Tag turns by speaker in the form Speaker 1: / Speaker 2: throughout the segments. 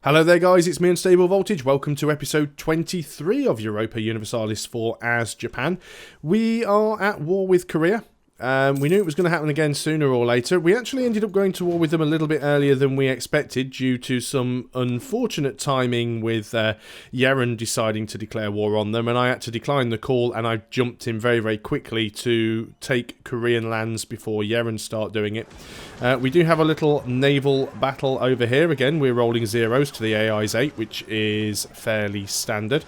Speaker 1: Hello there guys, it's me Unstable Voltage. Welcome to episode 23 of Europa Universalis IV as Japan. We are at war with Korea. We knew it was going to happen again sooner or later. We actually ended up going to war with them a little bit earlier than we expected due to some unfortunate timing with Yeren deciding to declare war on them, and I had to decline the call and I jumped in very, very quickly to take Korean lands before Yeren start doing it. We do have a little naval battle over here. Again, we're rolling zeros to the AI's 8, which is fairly standard.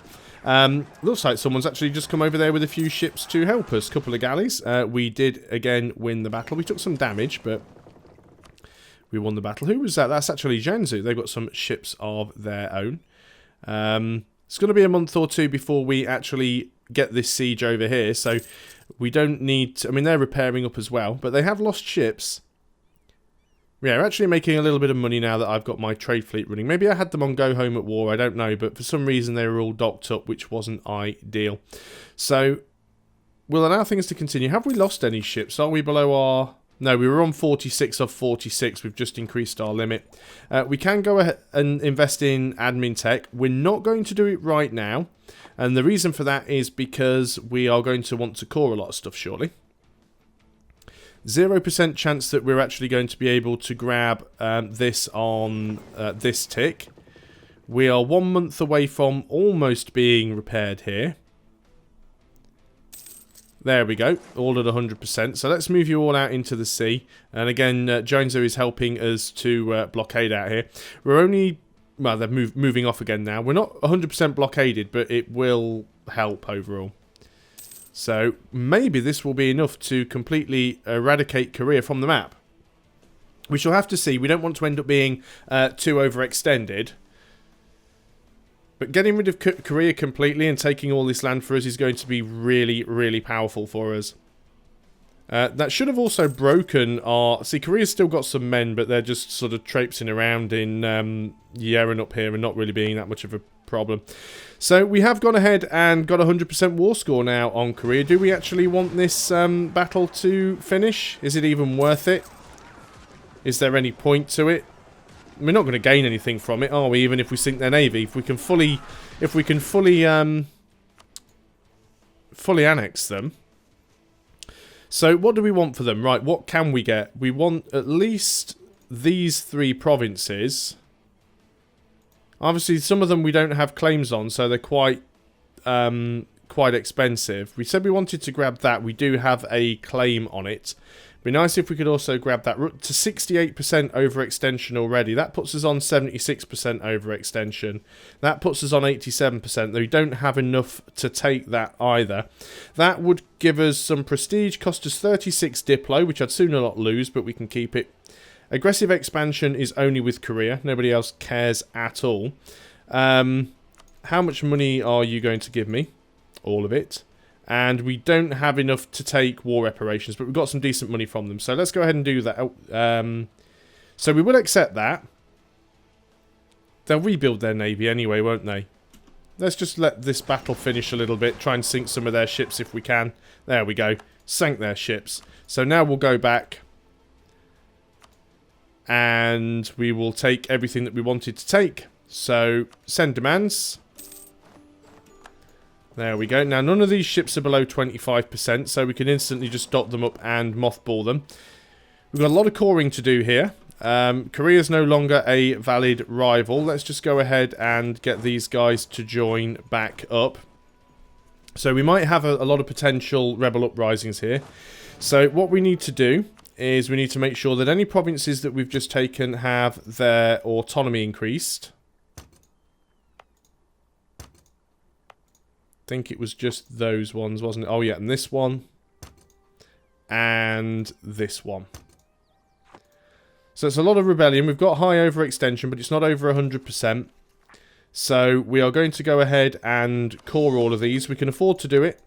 Speaker 1: Looks like someone's actually just come over there with a few ships to help us. Couple of galleys. We did, again, win the battle. We took some damage, but we won the battle. Who was that? That's actually Jiangsu. They've got some ships of their own. It's going to be a month or two before we actually get this siege over here, so we don't need to, I mean, they're repairing up as well, but they have lost ships. Yeah, we're actually making a little bit of money now that I've got my trade fleet running. Maybe I had them on go home at war, I don't know, but for some reason they were all docked up, which wasn't ideal. So, we'll allow things to continue. Have we lost any ships? Are we below our... No, we were on 46 of 46. We've just increased our limit. We can go ahead and invest in admin tech. We're not going to do it right now, and the reason for that is because we are going to want to core a lot of stuff shortly. 0% chance that we're actually going to be able to grab this on this tick. We are 1 month away from almost being repaired here. There we go, all at 100%. So let's move you all out into the sea. And again, Jiangsu is helping us to blockade out here. We're only... Well, they're moving off again now. We're not 100% blockaded, but it will help overall. So, maybe this will be enough to completely eradicate Korea from the map. We shall have to see. We don't want to end up being too overextended. But getting rid of Korea completely and taking all this land for us is going to be really, really powerful for us. That should have also broken our... See, Korea's still got some men, but they're just sort of traipsing around in Yeren up here and not really being that much of a problem. So we have gone ahead and got a 100% war score now on Korea. Do we actually want this battle to finish? Is it even worth it? Is there any point to it? We're not going to gain anything from it, are we? Even if we sink their navy, if we can fully annex them. So what do we want for them? Right, what can we get? We want at least these 3 provinces. Obviously, some of them we don't have claims on, so they're quite expensive. We said we wanted to grab that. We do have a claim on it. It'd be nice if we could also grab that. We're up to 68% overextension already. That puts us on 76% overextension. That puts us on 87%, though we don't have enough to take that either. That would give us some prestige, cost us 36 Diplo, which I'd sooner not lose, but we can keep it. Aggressive expansion is only with Korea. Nobody else cares at all. How much money are you going to give me? All of it. And we don't have enough to take war reparations, but we've got some decent money from them. So let's go ahead and do that. So we will accept that. They'll rebuild their navy anyway, won't they? Let's just let this battle finish a little bit. Try and sink some of their ships if we can. There we go. Sank their ships. So now we'll go back. And we will take everything that we wanted to take. So, send demands. There we go. Now, none of these ships are below 25%, so we can instantly just dot them up and mothball them. We've got a lot of coring to do here. Korea's no longer a valid rival. Let's just go ahead and get these guys to join back up. So, we might have a lot of potential rebel uprisings here. So, what we need to do is we need to make sure that any provinces that we've just taken have their autonomy increased. I think it was just those ones, wasn't it? Oh yeah, and this one. And this one. So it's a lot of rebellion. We've got high overextension, but it's not over 100%. So we are going to go ahead and core all of these. We can afford to do it.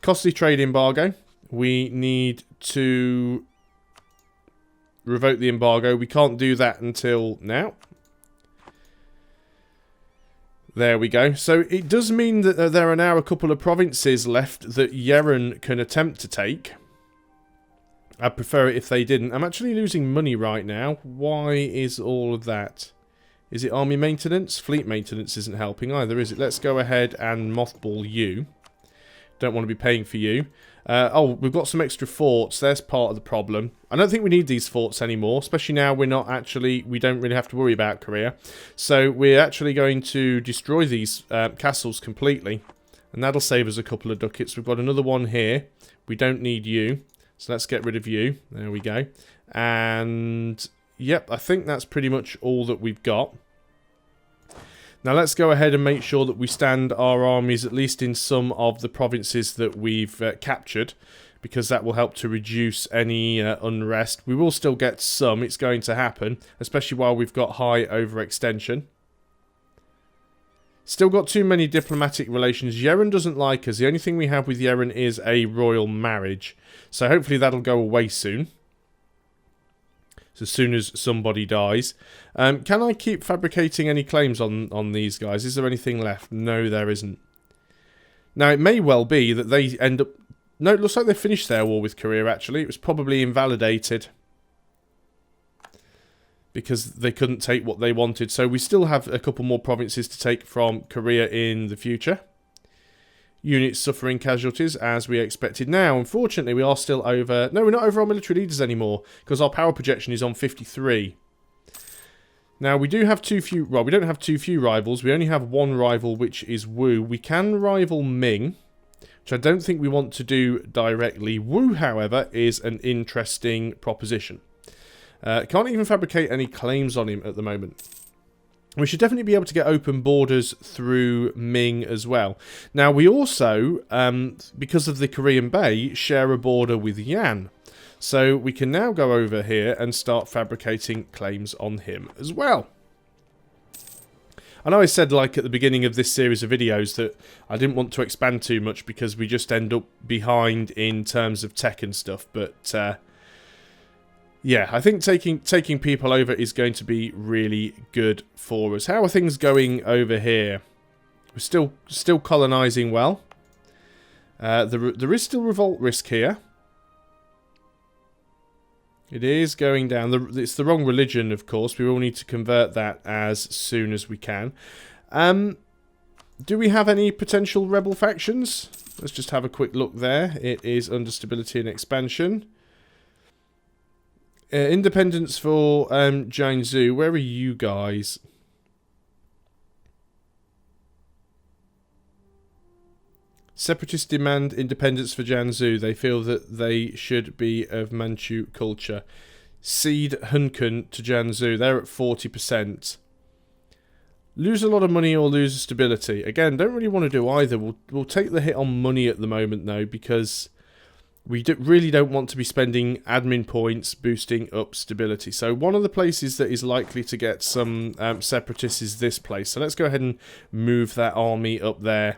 Speaker 1: Costly trade embargo. We need to revoke the embargo. We can't do that until now. There we go. So it does mean that there are now a couple of provinces left that Yeren can attempt to take. I'd prefer it if they didn't. I'm actually losing money right now. Why is all of that? Is it army maintenance? Fleet maintenance isn't helping either, is it? Let's go ahead and mothball you. Don't want to be paying for you. Oh, we've got some extra forts. There's part of the problem. I don't think we need these forts anymore, especially now we don't really have to worry about Korea. So we're actually going to destroy these castles completely, and that'll save us a couple of ducats. We've got another one here. We don't need you, so let's get rid of you. There we go. And yep, I think that's pretty much all that we've got. Now let's go ahead and make sure that we stand our armies at least in some of the provinces that we've captured, because that will help to reduce any unrest. We will still get some, it's going to happen, especially while we've got high overextension. Still got too many diplomatic relations. Yerevan doesn't like us. The only thing we have with Yerevan is a royal marriage. So hopefully that'll go away soon. So as soon as somebody dies. Can I keep fabricating any claims on these guys? Is there anything left? No, there isn't. Now, it may well be that they end up... No, it looks like they finished their war with Korea, actually. It was probably invalidated, because they couldn't take what they wanted. So we still have a couple more provinces to take from Korea in the future. Units suffering casualties, as we expected. Now, unfortunately, we are still over... No, we're not over our military leaders anymore, because our power projection is on 53. Now, we do have too few... Well, we don't have too few rivals. We only have one rival, which is Wu. We can rival Ming, which I don't think we want to do directly. Wu, however, is an interesting proposition. Can't even fabricate any claims on him at the moment. We should definitely be able to get open borders through Ming as well. Now, we also, because of the Korean Bay, share a border with Yan. So we can now go over here and start fabricating claims on him as well. I know I said, like, at the beginning of this series of videos that I didn't want to expand too much because we just end up behind in terms of tech and stuff, but... yeah, I think taking people over is going to be really good for us. How are things going over here? We're still colonising well. There is still revolt risk here. It is going down. It's the wrong religion, of course. We will need to convert that as soon as we can. Do we have any potential rebel factions? Let's just have a quick look there. It is under stability and expansion. Independence for Jiangsu. Where are you guys? Separatists demand independence for Jiangsu. They feel that they should be of Manchu culture. Cede Hunkun to Jiangsu. They're at 40%. Lose a lot of money or lose stability. Again, don't really want to do either. We'll take the hit on money at the moment, though, because... we really don't want to be spending admin points boosting up stability. So one of the places that is likely to get some separatists is this place. So let's go ahead and move that army up there.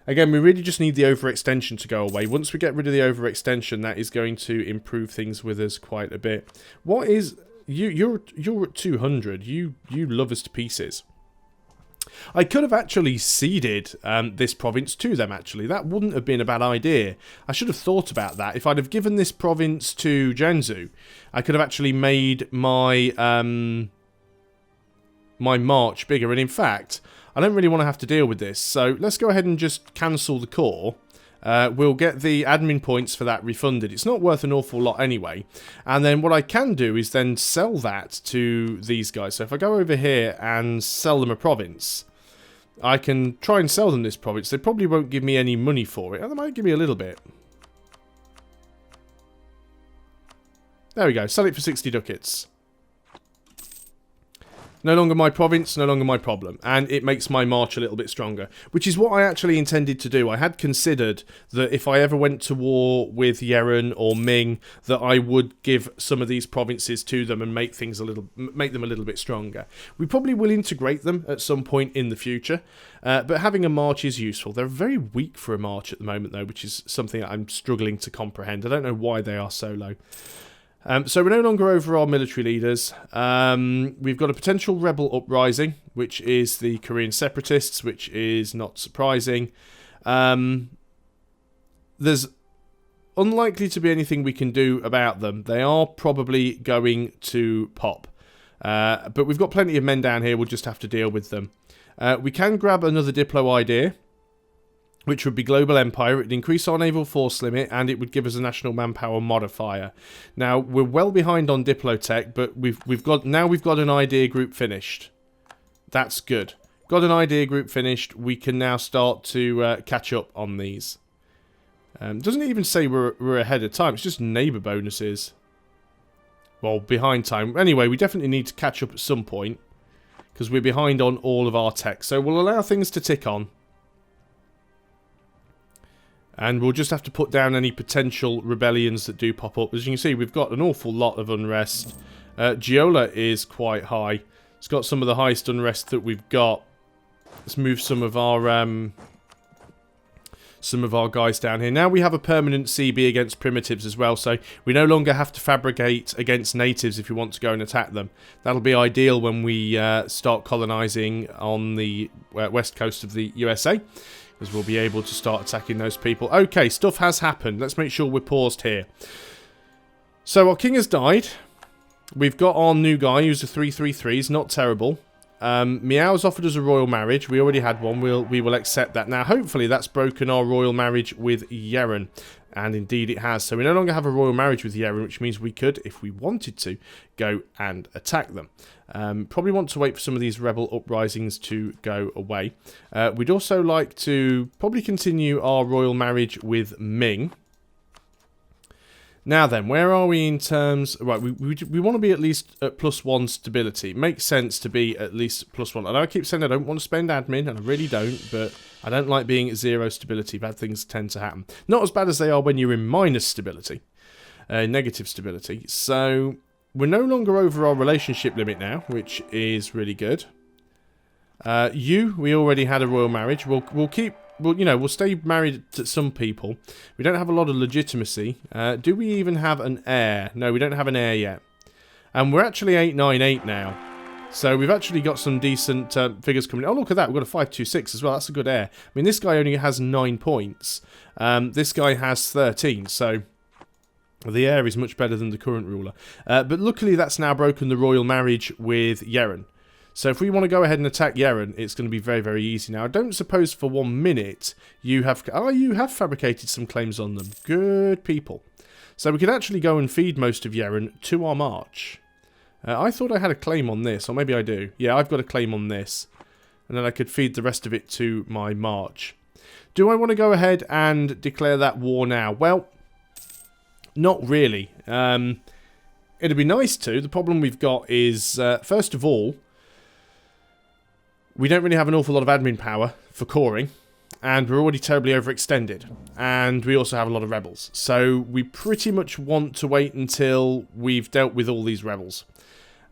Speaker 1: Again, we really just need the overextension to go away. Once we get rid of the overextension, that is going to improve things with us quite a bit. What is... You're at 200. You love us to pieces. I could have actually ceded this province to them, actually. That wouldn't have been a bad idea. I should have thought about that. If I'd have given this province to Jiangsu, I could have actually made my my march bigger. And in fact, I don't really want to have to deal with this. So let's go ahead and just cancel the core. We'll get the admin points for that refunded. It's not worth an awful lot anyway. And then what I can do is then sell that to these guys. So if I go over here and sell them a province, I can try and sell them this province. They probably won't give me any money for it. They might give me a little bit. There we go. Sell it for 60 ducats. No longer my province, no longer my problem. And it makes my march a little bit stronger. Which is what I actually intended to do. I had considered that if I ever went to war with Yerevan or Ming, that I would give some of these provinces to them and make them a little bit stronger. We probably will integrate them at some point in the future. But having a march is useful. They're very weak for a march at the moment, though, which is something that I'm struggling to comprehend. I don't know why they are so low. So we're no longer over our military leaders. We've got a potential rebel uprising, which is the Korean separatists, which is not surprising. There's unlikely to be anything we can do about them. They are probably going to pop. But we've got plenty of men down here. We'll just have to deal with them. We can grab another Diplo idea, which would be Global Empire. It would increase our naval force limit, and it would give us a national manpower modifier. Now, we're well behind on Diplotech, but we've got an idea group finished. That's good. Got an idea group finished. We can now start to catch up on these. Doesn't even say we're ahead of time. It's just neighbour bonuses. Well, behind time. Anyway, we definitely need to catch up at some point, because we're behind on all of our tech. So we'll allow things to tick on. And we'll just have to put down any potential rebellions that do pop up. As you can see, we've got an awful lot of unrest. Giola is quite high. It's got some of the highest unrest that we've got. Let's move some of our guys down here. Now we have a permanent CB against primitives as well, so we no longer have to fabricate against natives if we want to go and attack them. That'll be ideal when we start colonising on the west coast of the USA, because we'll be able to start attacking those people. Okay, stuff has happened. Let's make sure we're paused here. So our king has died. We've got our new guy who's a 333. He's not terrible. Meow's offered us a royal marriage. We already had one. We will accept that. Now, hopefully that's broken our royal marriage with Yeren. And indeed it has. So we no longer have a royal marriage with Yeren, which means we could, if we wanted to, go and attack them. Probably want to wait for some of these rebel uprisings to go away. We'd also like to probably continue our royal marriage with Ming. Now then, where are we in terms... Right, we want to be at least at +1 stability. It makes sense to be at least +1. I know I keep saying I don't want to spend admin, and I really don't, but I don't like being at 0 stability. Bad things tend to happen. Not as bad as they are when you're in minus stability. Negative stability. So, we're no longer over our relationship limit now, which is really good. We already had a royal marriage. We'll keep... Well, you know, we'll stay married to some people. We don't have a lot of legitimacy. Do we even have an heir? No, we don't have an heir yet. And we're actually 898 now. So we've actually got some decent figures coming in. Oh, look at that. We've got a 526 as well. That's a good heir. I mean, this guy only has 9 points. This guy has 13. So the heir is much better than the current ruler. But luckily, that's now broken the royal marriage with Yeren. So if we want to go ahead and attack Yeren, it's going to be very, very easy. Now, I don't suppose for 1 minute you have... Oh, you have fabricated some claims on them. Good people. So we could actually go and feed most of Yeren to our march. I thought I had a claim on this, or maybe I do. Yeah, I've got a claim on this. And then I could feed the rest of it to my march. Do I want to go ahead and declare that war now? Well, not really. It'd be nice to. The problem we've got is, first of all... We don't really have an awful lot of admin power for coring, and we're already terribly overextended, and we also have a lot of rebels. So we pretty much want to wait until we've dealt with all these rebels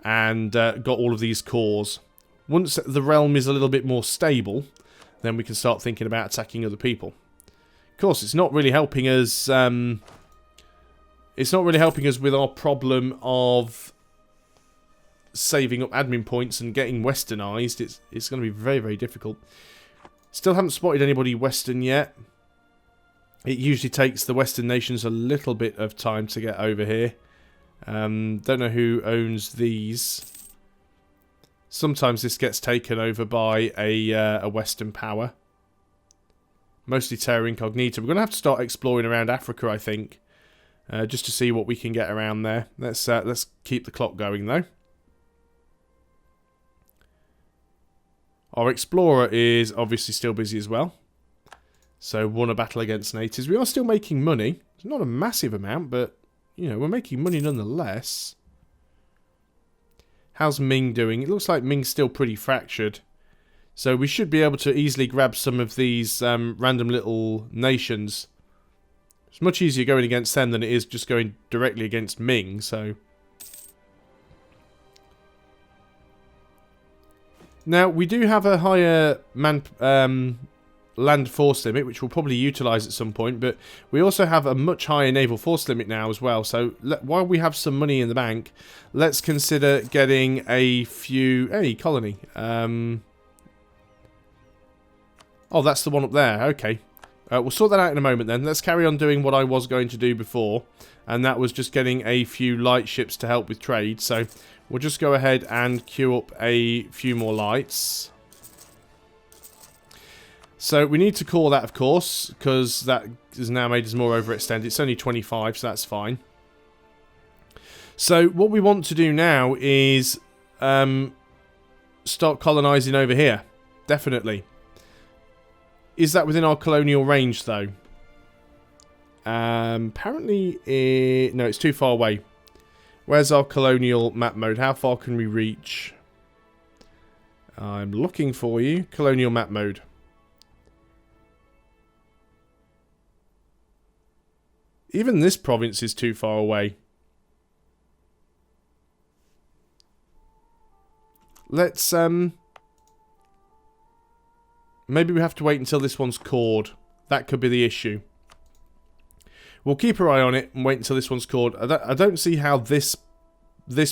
Speaker 1: and got all of these cores. Once the realm is a little bit more stable, then we can start thinking about attacking other people. Of course, it's not really helping us. It's not really helping us with our problem of saving up admin points and getting westernized. It's going to be very, very difficult. Still haven't spotted anybody western yet. It usually takes the western nations a little bit of time to get over here. Don't know who owns these. Sometimes this gets taken over by a western power. Mostly Terra Incognita. We're going to have to start exploring around Africa, I think. Just to see what we can get around there. Let's keep the clock going though. Our explorer is obviously still busy as well. So won a battle against natives. We are still making money. It's not a massive amount, but you know, we're making money nonetheless. How's Ming doing? It looks like Ming's still pretty fractured. So we should be able to easily grab some of these random little nations. It's much easier going against them than it is just going directly against Ming, so... Now, we do have a higher land force limit, which we'll probably utilise at some point, but we also have a much higher naval force limit now as well. So, while we have some money in the bank, let's consider getting a few... Hey, colony. Oh, that's the one up there. Okay. We'll sort that out in a moment then. Let's carry on doing what I was going to do before, and that was just getting a few light ships to help with trade. So, We'll just go ahead and queue up a few more lights. So we need to call that, of course, because that has now made us more overextended. It's only 25, so that's fine. So what we want to do now is start colonising over here. Definitely. Is that within our colonial range, though? Apparently, no, it's too far away. Where's our colonial map mode? How far can we reach? I'm looking for you. Colonial map mode. Even this province is too far away. Let's, maybe we have to wait until this one's cored. That could be the issue. We'll keep our eye on it and wait until this one's cored. I don't see how this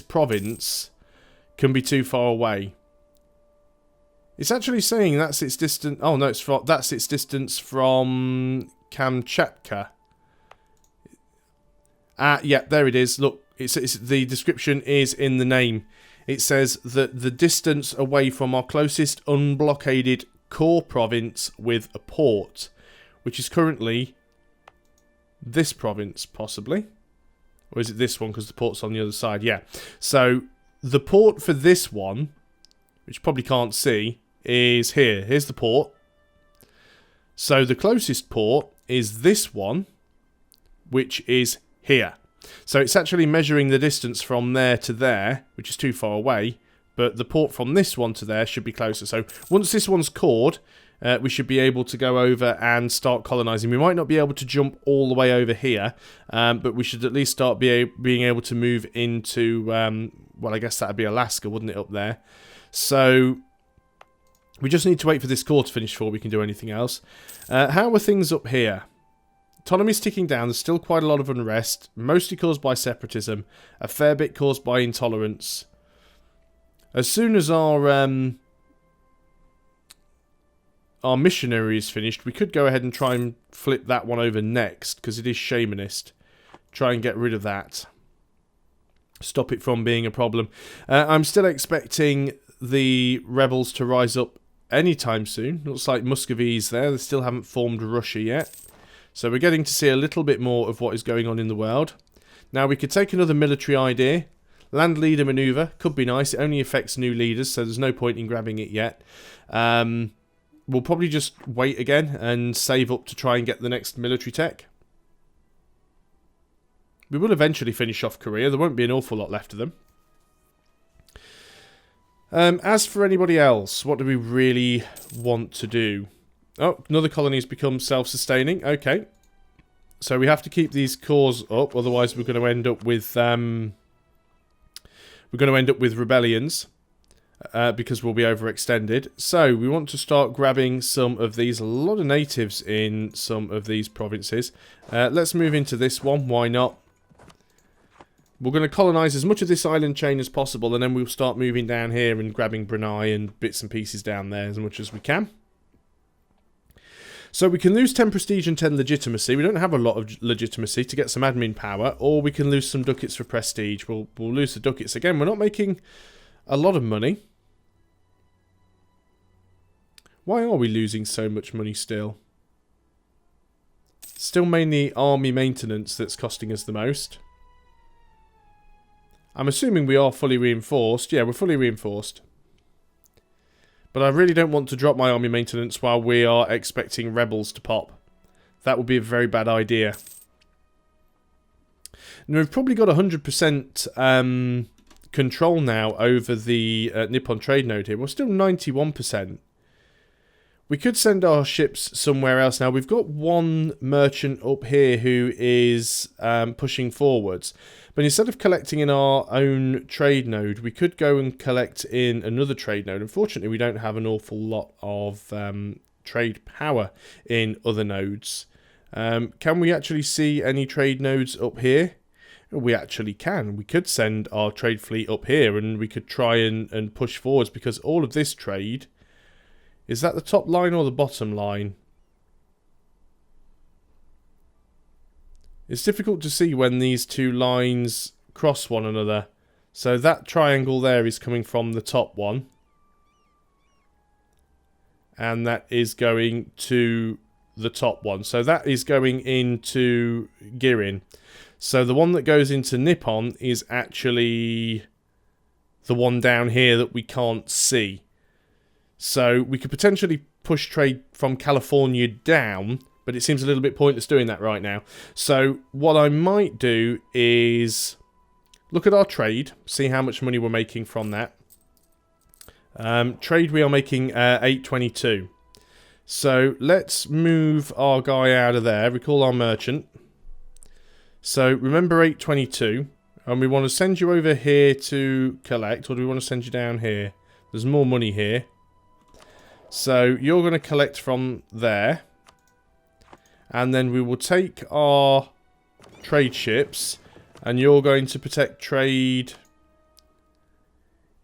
Speaker 1: province can be too far away. It's actually saying that's its distance. Oh no, that's its distance from Kamchatka. Yeah, there it is. Look, it's the description is in the name. It says that the distance away from our closest unblockaded core province with a port, which is currently this province, possibly. Or is it this one, because the port's on the other side? Yeah. So, the port for this one, which you probably can't see, is here. Here's the port. So, the closest port is this one, which is here. So, it's actually measuring the distance from there to there, which is too far away. But the port from this one to there should be closer. So, once this one's cored, we should be able to go over and start colonising. We might not be able to jump all the way over here, but we should at least start being able to move into, well, I guess that would be Alaska, wouldn't it, up there? So, we just need to wait for this core to finish before we can do anything else. How are things up here? Autonomy's ticking down. There's still quite a lot of unrest, mostly caused by separatism, a fair bit caused by intolerance. As soon as our missionary is finished, we could go ahead and try and flip that one over next, because it is shamanist. Try and get rid of that. Stop it from being a problem. I'm still expecting the rebels to rise up anytime soon. Looks like Muscovy's there. They still haven't formed Russia yet. So we're getting to see a little bit more of what is going on in the world. Now we could take another military idea. Land leader maneuver. Could be nice. It only affects new leaders, so there's no point in grabbing it yet. We'll probably just wait again and save up to try and get the next military tech. We will eventually finish off Korea. There won't be an awful lot left of them. As for anybody else, what do we really want to do? Oh, another colony has become self-sustaining. Okay. So we have to keep these cores up, otherwise we're going to end up with rebellions. Because we'll be overextended. So, we want to start grabbing some of these. A lot of natives in some of these provinces. Let's move into this one. Why not? We're going to colonise as much of this island chain as possible, and then we'll start moving down here and grabbing Brunei and bits and pieces down there as much as we can. So we can lose 10 prestige and 10 legitimacy. We don't have a lot of legitimacy to get some admin power, or we can lose some ducats for prestige. We'll lose the ducats again. We're not making a lot of money. Why are we losing so much money still? Still mainly army maintenance that's costing us the most. I'm assuming we are fully reinforced. Yeah, we're fully reinforced. But I really don't want to drop my army maintenance while we are expecting rebels to pop. That would be a very bad idea. Now, we've probably got 100% control now over the Nippon trade node here. We're still 91%. We could send our ships somewhere else now. We've got one merchant up here who is pushing forwards. But instead of collecting in our own trade node, we could go and collect in another trade node. Unfortunately, we don't have an awful lot of trade power in other nodes. Can we actually see any trade nodes up here? We actually can. We could send our trade fleet up here and we could try and push forwards, because all of this trade... Is that the top line or the bottom line? It's difficult to see when these two lines cross one another. So that triangle there is coming from the top one. And that is going to the top one. So that is going into Girin. So the one that goes into Nippon is actually the one down here that we can't see. So we could potentially push trade from California down, but it seems a little bit pointless doing that right now. So what I might do is look at our trade, see how much money we're making from that. Trade we are making 822. So let's move our guy out of there. Recall our merchant. So remember 822. And we want to send you over here to collect. Or do we want to send you down here? There's more money here. So you're going to collect from there. And then we will take our trade ships. And you're going to protect trade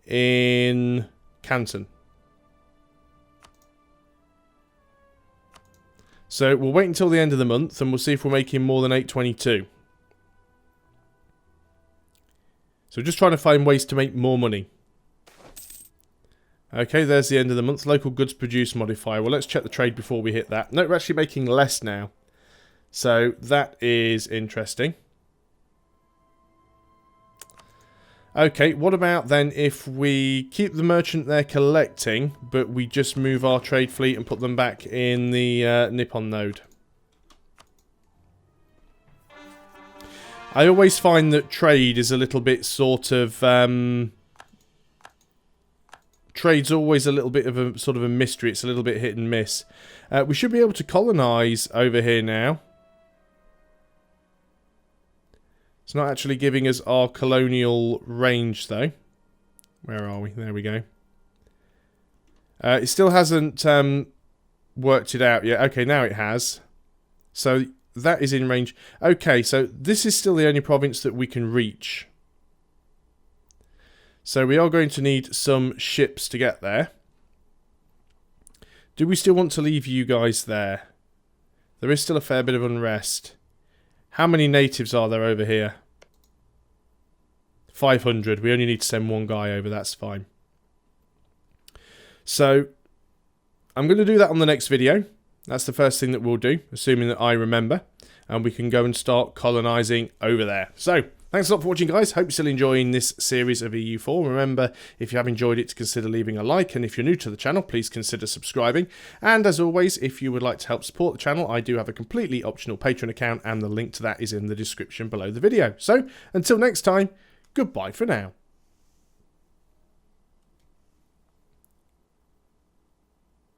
Speaker 1: in Canton. So we'll wait until the end of the month and we'll see if we're making more than 822. So just trying to find ways to make more money. Okay, there's the end of the month. Local goods produce modifier. Well, let's check the trade before we hit that. No, we're actually making less now. So that is interesting. Okay, what about then if we keep the merchant there collecting, but we just move our trade fleet and put them back in the Nippon node? I always find that trade is a little bit sort of... trade's always a little bit of a sort of a mystery. It's a little bit hit and miss. We should be able to colonize over here now. It's not actually giving us our colonial range, though. Where are we? There we go. It still hasn't worked it out yet. Okay, now it has. So that is in range. Okay, so this is still the only province that we can reach. So we are going to need some ships to get there. Do we still want to leave you guys there? There is still a fair bit of unrest. How many natives are there over here? 500. We only need to send one guy over. That's fine. So, I'm going to do that on the next video. That's the first thing that we'll do, assuming that I remember. And we can go and start colonising over there. So, thanks a lot for watching, guys. Hope you're still enjoying this series of EU4. Remember, if you have enjoyed it, to consider leaving a like. And if you're new to the channel, please consider subscribing. And as always, if you would like to help support the channel, I do have a completely optional Patreon account. And the link to that is in the description below the video. So, until next time, goodbye for now.